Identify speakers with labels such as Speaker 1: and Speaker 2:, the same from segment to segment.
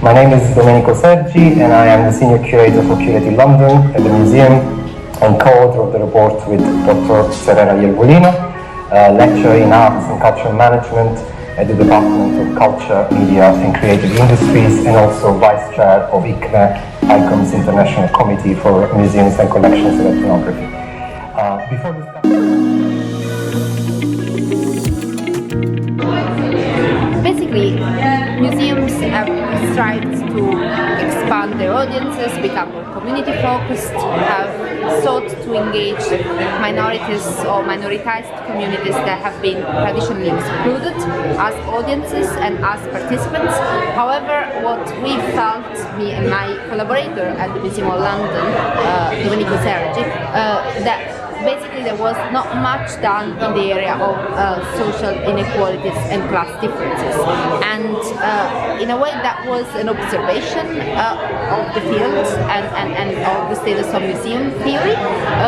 Speaker 1: My name is Domenico Sergi and I am the Senior Curator for Curating London at the museum and co-author of the report with Dr Serena Iervolino, lecturer in Arts and Cultural Management at the Department of Culture, Media and Creative Industries, and also Vice Chair of ICME, ICOM's International Committee for Museums and Collections of Ethnography.
Speaker 2: Basically, museums have strived to expand their audiences, become more community-focused, have sought to engage minorities or minoritized communities that have been traditionally excluded as audiences and as participants. However, what we felt, me and my collaborator at the Museum of London, Dr Sergi, that basically there was not much done in the area of social inequalities and class differences, and in a way that was an observation of the field and of the status of museum theory,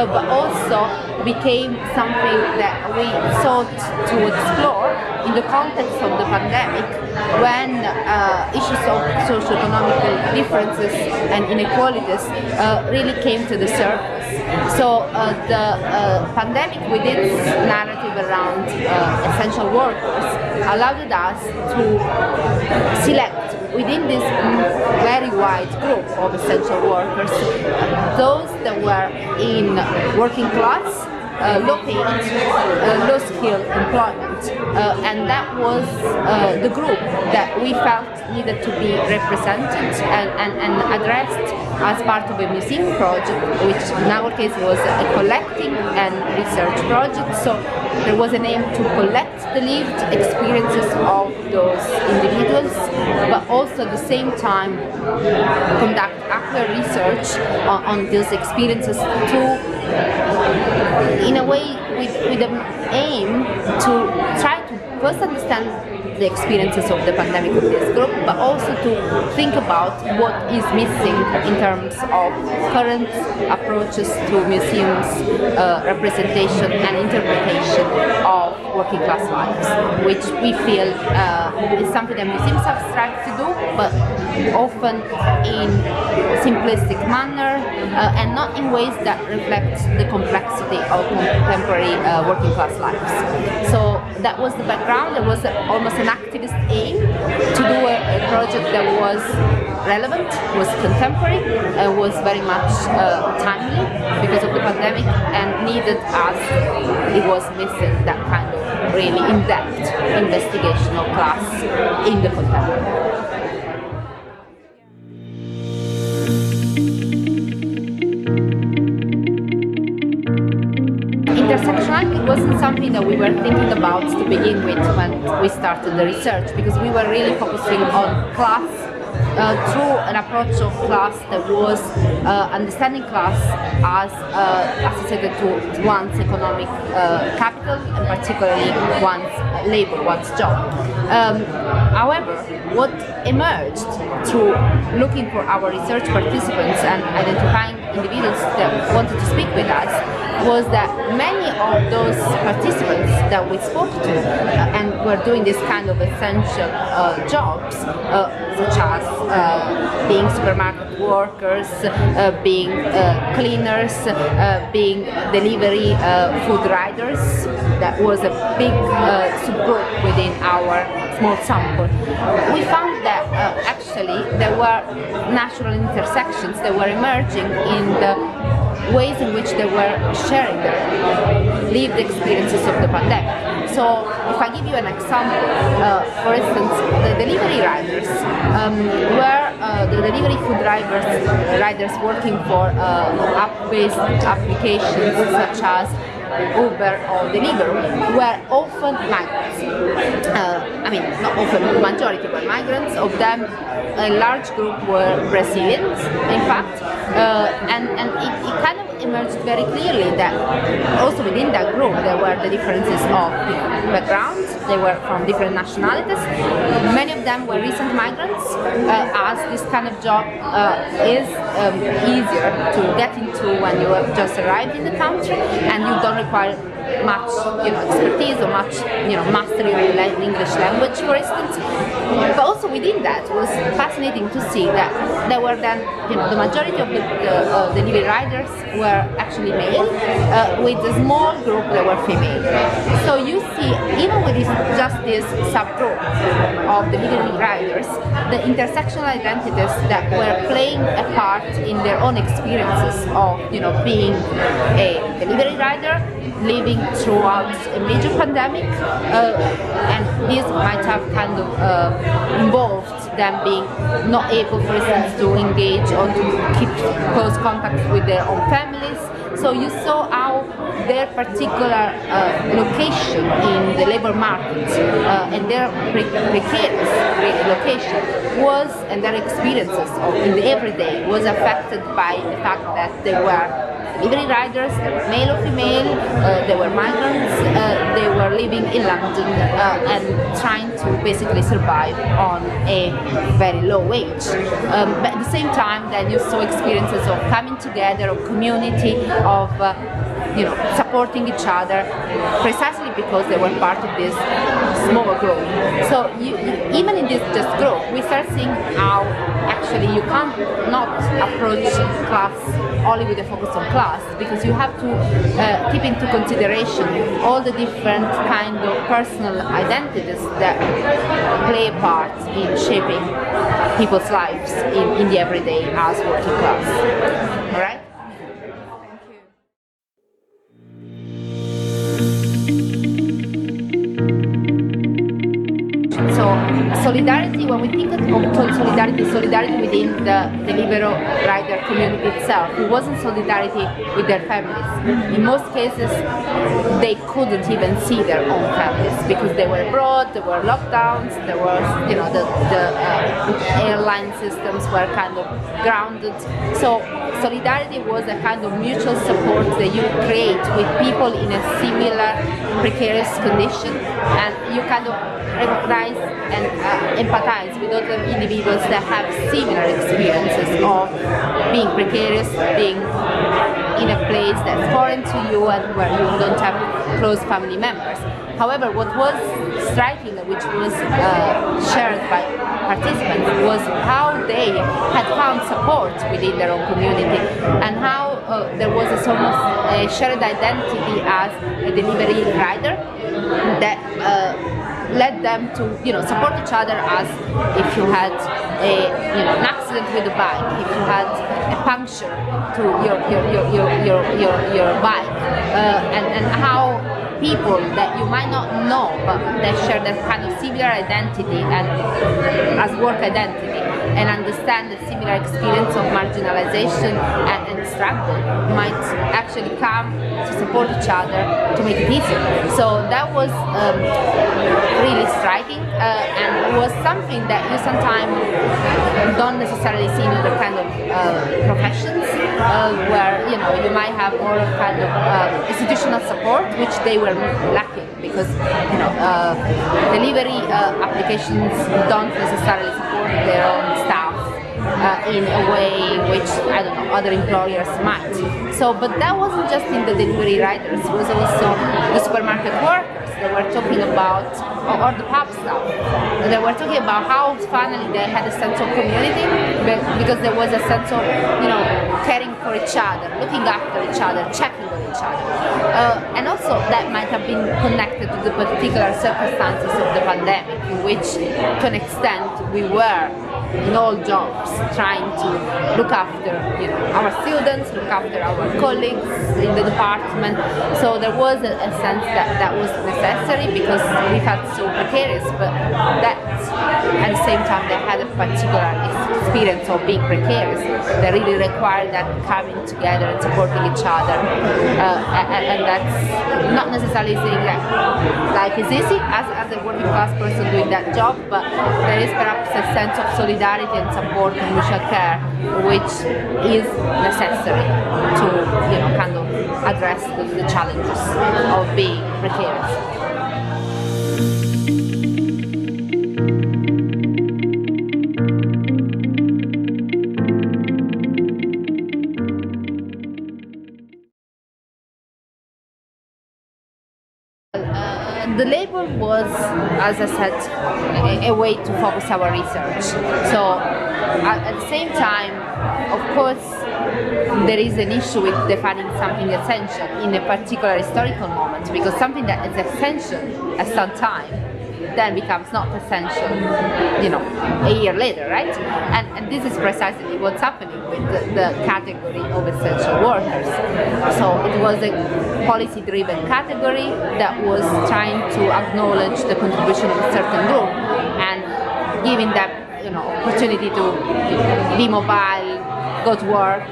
Speaker 2: but also became something that we sought to explore in the context of the pandemic, when issues of socio-economical differences and inequalities really came to the surface. So the pandemic, with its narrative around essential workers, allowed us to select within this very wide group of essential workers those that were in working class, low-paid, low-skill employment, and that was the group that we felt needed to be represented and addressed as part of a museum project, which in our case was a collecting and research project. So there was an aim to collect the lived experiences of those individuals, but also at the same time conduct accurate research on those experiences to, in a way, with an aim to try to first understand the experiences of the pandemic of this group, but also to think about what is missing in terms of current approaches to museums' representation and interpretation of working class lives, which we feel is something that museums have strived to do, but often in simplistic manner and not in ways that reflect the complexity of contemporary working class lives. So that was the background. There was almost an activist aim to do a project that was relevant, was contemporary, was very much timely because of the pandemic, and needed us. It was missing that kind of really in-depth investigation of class in the contemporary. Intersectionality wasn't something that we were thinking about to begin with when we started the research, because we were really focusing on class through an approach of class that was understanding class as associated to one's economic capital, and particularly one's labor, one's job. However, what emerged through looking for our research participants and identifying individuals that wanted to speak with us was that many of those participants that we spoke to and were doing this kind of essential jobs, such as being supermarket workers, being cleaners, being delivery food riders. That was a big subgroup within our small sample. We found that actually there were natural intersections that were emerging in the ways in which they were sharing their lived experiences of the pandemic. So if I give you an example, for instance, the delivery riders were the delivery food riders working for app-based applications such as Uber or Deliveroo were often migrants. Not often, the majority were migrants. Of them, a large group were Brazilians, in fact, and it kind of emerged very clearly that also within that group there were the differences of backgrounds. They were from different nationalities. Many of them were recent migrants, as this kind of job is easier to get into when you have just arrived in the country and you don't require much expertise or much mastery of the English language, for instance. But also within that, it was fascinating to see that there were then the majority of the delivery riders were actually male, with a small group that were female. So you see, even with this subgroup of delivery riders, the intersectional identities that were playing a part in their own experiences of being a delivery rider, living throughout a major pandemic, and this might have kind of involved them being not able, for instance, to engage or to keep close contact with their own families. So you saw how their particular location in the labor market and their precarious location was, and their experiences in the everyday was affected by the fact that they were delivery riders, they were male or female, they were migrants, they were living in London and trying to basically survive on a very low wage. But at the same time, then you saw experiences of coming together, of community, of supporting each other, precisely because they were part of this small group. So even in this just group, we start seeing how actually you can't not approach class only with a focus on class, because you have to keep into consideration all the different kind of personal identities that play a part in shaping people's lives in the everyday as working class. All right? So solidarity, when we think of solidarity within the delivery rider community itself, it wasn't solidarity with their families. In most cases, they couldn't even see their own families because they were abroad, there were lockdowns, there was, the airline systems were kind of grounded. So solidarity was a kind of mutual support that you create with people in a similar precarious condition, and you kind of recognize and empathize with other individuals that have similar experiences of being precarious, being in a place that's foreign to you and where you don't have close family members. However, what was striking, which was shared by participants, was how they had found support within their own community, and how there was a sort of a shared identity as a delivery rider that led them to support each other, as if you had an accident with a bike, if you had a puncture to your bike, and how people that you might not know but that share that kind of similar identity and as work identity and understand the similar experience of marginalization and struggle might actually come to support each other to make it easier. So that was really striking, and was something that you sometimes don't necessarily see in other kind of professions, where you might have more kind of institutional support, which they were lacking, because delivery applications don't necessarily support their own staff in a way which, other employers might. So, but that wasn't just in the delivery riders, it was also the supermarket workers. They were talking about, or the pub staff, they were talking about how finally they had a sense of community, because there was a sense of, caring for each other, looking after each other, checking on each other. And also that might have been connected to the particular circumstances of the pandemic, in which, to an extent, we were in all jobs trying to look after our students, look after our colleagues in the department. So there was a sense that was necessary, because we felt so precarious, but that at the same time they had a particular experience of being precarious that really required that coming together and supporting each other, and that's not necessarily saying that life is easy as a working class person doing that job, but there is perhaps a sense of solidarity and support and mutual care which is necessary to kind of address the challenges of being precarious. as I said, a way to focus our research. So at the same time, of course, there is an issue with defining something essential in a particular historical moment, because something that is essential at some time then becomes not essential, a year later, right? And this is precisely what's happening with the category of essential workers. So it was a policy-driven category that was trying to acknowledge the contribution of a certain group and giving them, opportunity to be mobile, go to work,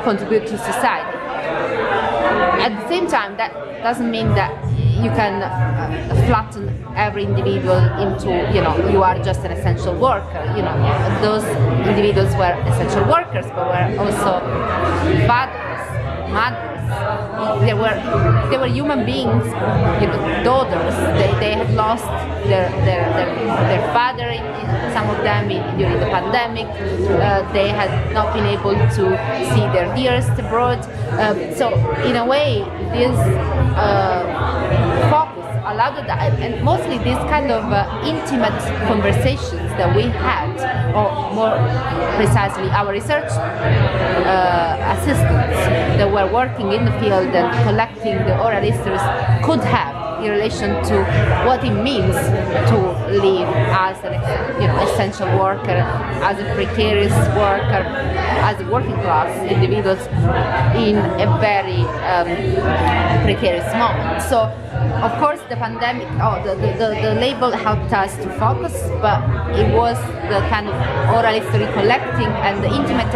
Speaker 2: contribute to society. At the same time, that doesn't mean that you can flatten every individual into, you are just an essential worker. Those individuals were essential workers, but were also fathers, mothers. They were human beings, daughters. They had lost their father, some of them during the pandemic. They had not been able to see their dearest abroad. So in a way, this focus allowed that, and mostly these kind of intimate conversations that we had, or more precisely our research assistants that were working in the field and collecting the oral histories could have in relation to what it means to live as an essential worker, as a precarious worker, as a working class individuals in a very precarious moment. So of course the pandemic, the label helped us to focus, but it was the kind of oral history collecting and the intimate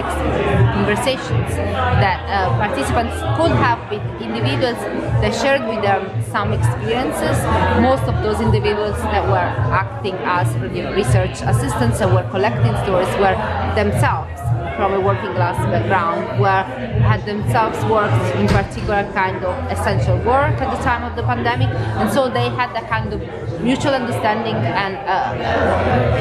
Speaker 2: conversations that participants could have with individuals that shared with them some experiences. Most of those individuals that were acting as research assistants and were collecting stories were themselves from a working class background, had themselves worked in particular kind of essential work at the time of the pandemic, and so they had a kind of mutual understanding and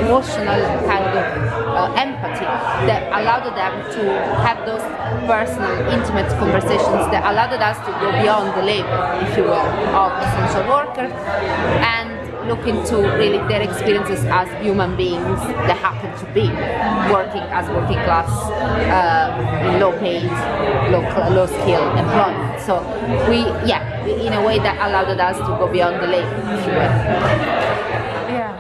Speaker 2: emotional kind of empathy that allowed them to have those personal, intimate conversations that allowed us to go beyond the label, if you will, of essential worker and look into really their experiences as human beings that happen to be working as working class in low paid, low skill employment. So in a way that allowed us to go beyond the label, if you will.
Speaker 3: Yeah.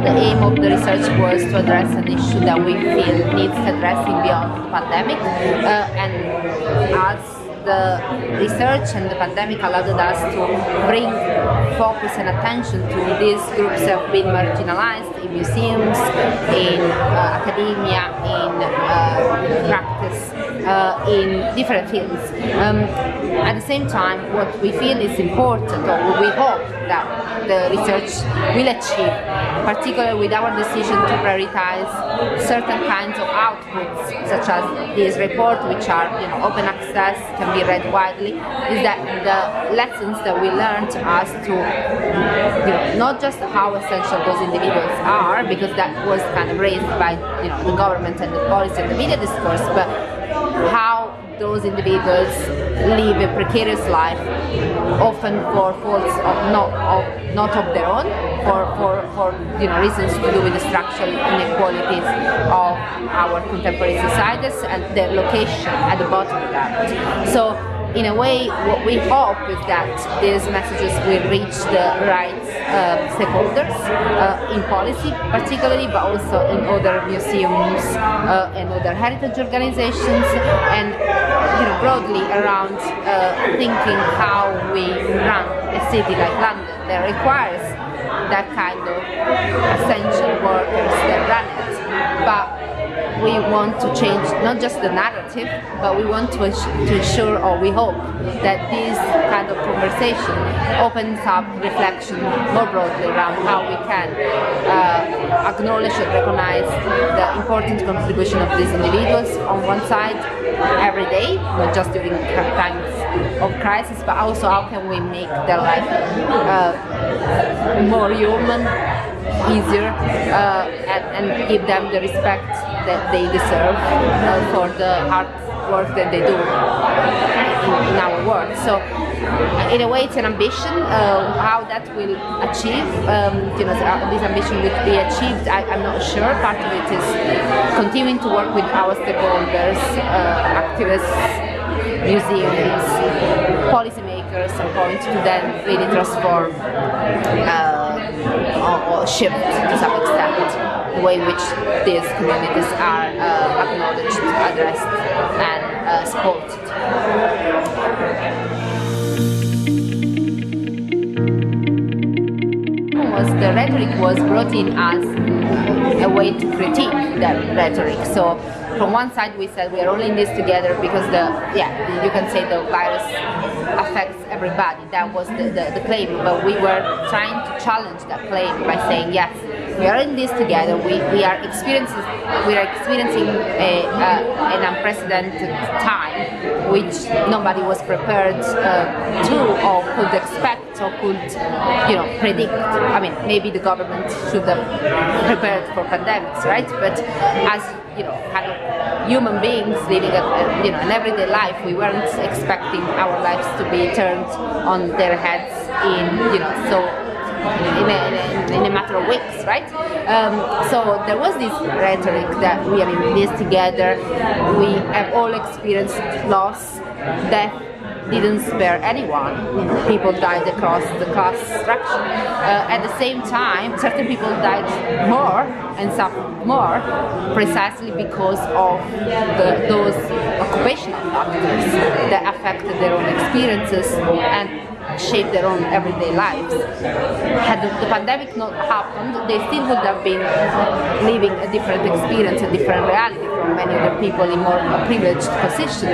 Speaker 2: The aim of the research was to address an issue that we feel needs addressing beyond the pandemic, and as the research and the pandemic allowed us to bring focus and attention to these groups that have been marginalized in museums, in academia, in practice, in different fields. At the same time, what we feel is important, or what we hope that the research will achieve, particularly with our decision to prioritize certain kinds of outputs, such as this report, which are open access, can be read widely, is that the lessons that we learned as to not just how essential those individuals are, because that was kind of raised by the government and the policy and the media discourse, but how those individuals live a precarious life, often for faults of not of their own, for reasons to do with the structural inequalities of our contemporary societies and their location at the bottom of that. So in a way, what we hope is that these messages will reach the right stakeholders in policy, particularly, but also in other museums and other heritage organizations, and broadly around thinking how we run a city like London that requires that kind of essential workers that run it. But we want to change not just the narrative, but we want to ensure, or we hope, that this kind of conversation opens up reflection more broadly around how we can acknowledge and recognize the important contribution of these individuals on one side every day, not just during times of crisis, but also how can we make their life more human, easier, and give them the respect that they deserve for the hard work that they do in our work. So in a way, it's an ambition. How that will achieve, this ambition will be achieved, I'm not sure. Part of it is continuing to work with our stakeholders, activists, museums, policymakers, some point to then really transform or shift to some extent the way in which these communities are acknowledged, addressed, and supported. The rhetoric was brought in as a way to critique that rhetoric. So from one side we said we are all in this together because you can say the virus affects everybody. That was the claim, but we were trying to challenge that claim by saying yes, we are in this together. We are experiencing an unprecedented time, which nobody was prepared to or could expect or could predict. I mean, maybe the government should have prepared for pandemics, right? But as kind of human beings living an everyday life, we weren't expecting our lives to be turned on their heads in a matter of weeks, right? So there was this rhetoric that we are in this together, we have all experienced loss, death didn't spare anyone. People died across the class structure. At the same time, certain people died more and suffered more precisely because of those occupational factors that affected their own experiences and shape their own everyday lives. Had the pandemic not happened, they still would have been living a different experience, a different reality from many other people in more privileged positions,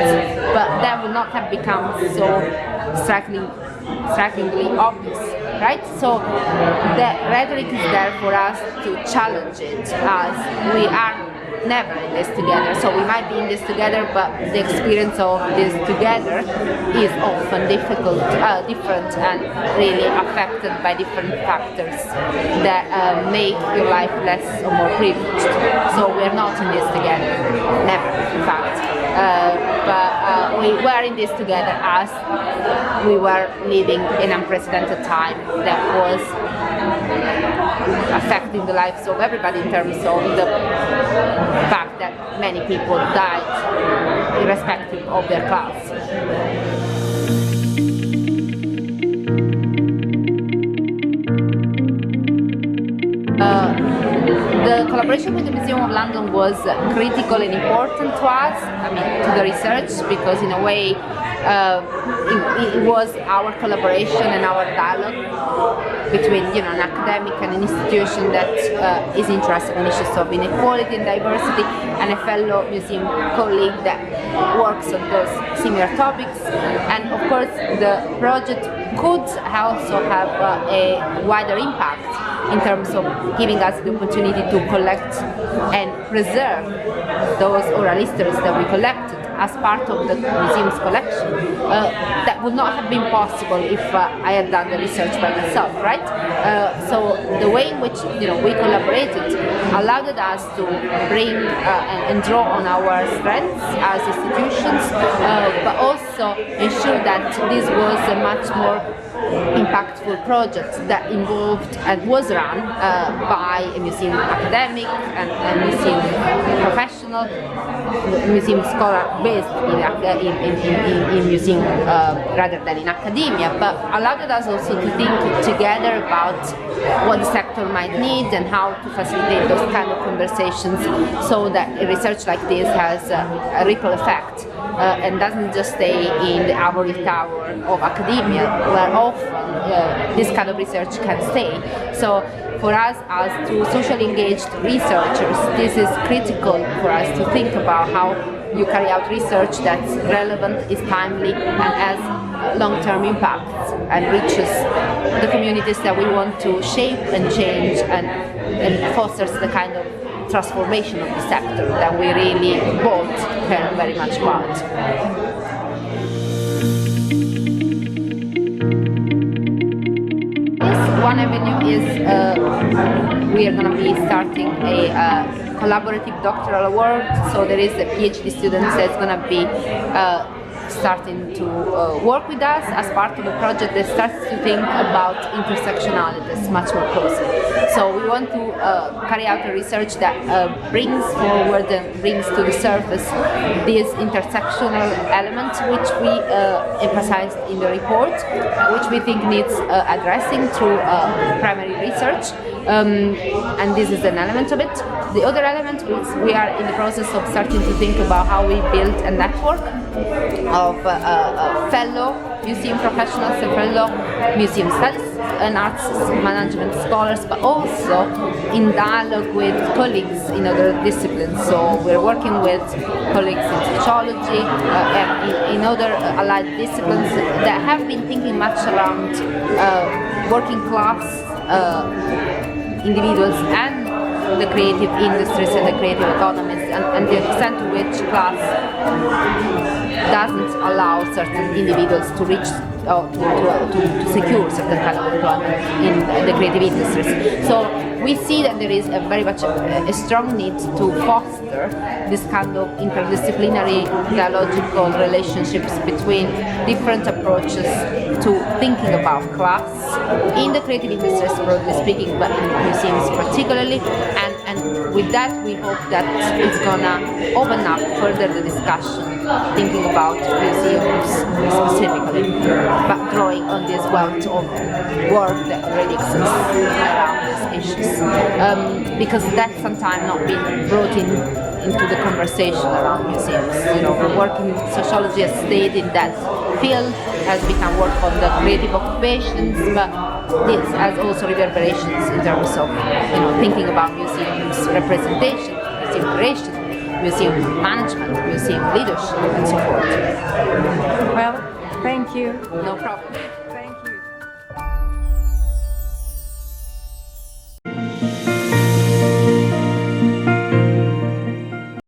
Speaker 2: but that would not have become so strikingly obvious, right? So the rhetoric is there for us to challenge it, as we are never in this together. So we might be in this together, but the experience of this together is often different and really affected by different factors that make your life less or more privileged. So we're not in this together, never, in fact. But we were in this together as we were living in an unprecedented time that was affecting the lives of everybody in terms of the fact that many people died irrespective of their class. The collaboration with the Museum of London was critical and important to us, to the research, because in a way it was our collaboration and our dialogue between an academic and an institution that is interested in issues of inequality and diversity, and a fellow museum colleague that works on those similar topics. And of course the project could also have a wider impact in terms of giving us the opportunity to collect and preserve those oral histories that we collected as part of the museum's collection. That would not have been possible if I had done the research by myself, right? So the way in which we collaborated allowed us to bring and draw on our strengths as institutions, but also ensure that this was a much more impactful project that involved and was run by a museum academic and a museum professional, museum scholar based in museum rather than in academia, but allowed us also to think together about what the sector might need and how to facilitate those kind of conversations, so that a research like this has a ripple effect and doesn't just stay in the ivory tower of academia, where often this kind of research can stay. So for us as two socially engaged researchers, this is critical for us to think about how you carry out research that's relevant, is timely, and has long-term impacts and reaches the communities that we want to shape and change, and fosters the kind of transformation of the sector that we really both care very much about. One avenue is we are going to be starting a collaborative doctoral award. So there is a PhD student that's going to be starting to work with us as part of a project that starts to think about intersectionalities much more closely. So we want to carry out a research that brings forward and brings to the surface these intersectional elements which we emphasized in the report, which we think needs addressing through primary research. And this is an element of it. The other element is we are in the process of starting to think about how we build a network of fellow museum professionals and fellow museum studies and arts management scholars, but also in dialogue with colleagues in other disciplines. So we're working with colleagues in sociology and in other allied disciplines that have been thinking much around working class individuals and the creative industries and the creative economies, and the extent to which class doesn't allow certain individuals to reach to secure certain kind of employment in the creative industries. So we see that there is very much a strong need to foster this kind of interdisciplinary dialogical relationships between different approaches to thinking about class in the creative industries, broadly speaking, but in museums particularly. And with that, we hope that it's gonna open up further the discussion, thinking about museums specifically, but drawing on this wealth of work that already exists around these issues. Because that's sometimes not been brought into the conversation around museums. You know, work in sociology has stayed in that field, has become work on the creative occupations, but this has also reverberations in terms of, you know, thinking about museums representation, museum creation, museum management, museum leadership, and so forth.
Speaker 3: Well, thank you.
Speaker 2: No problem.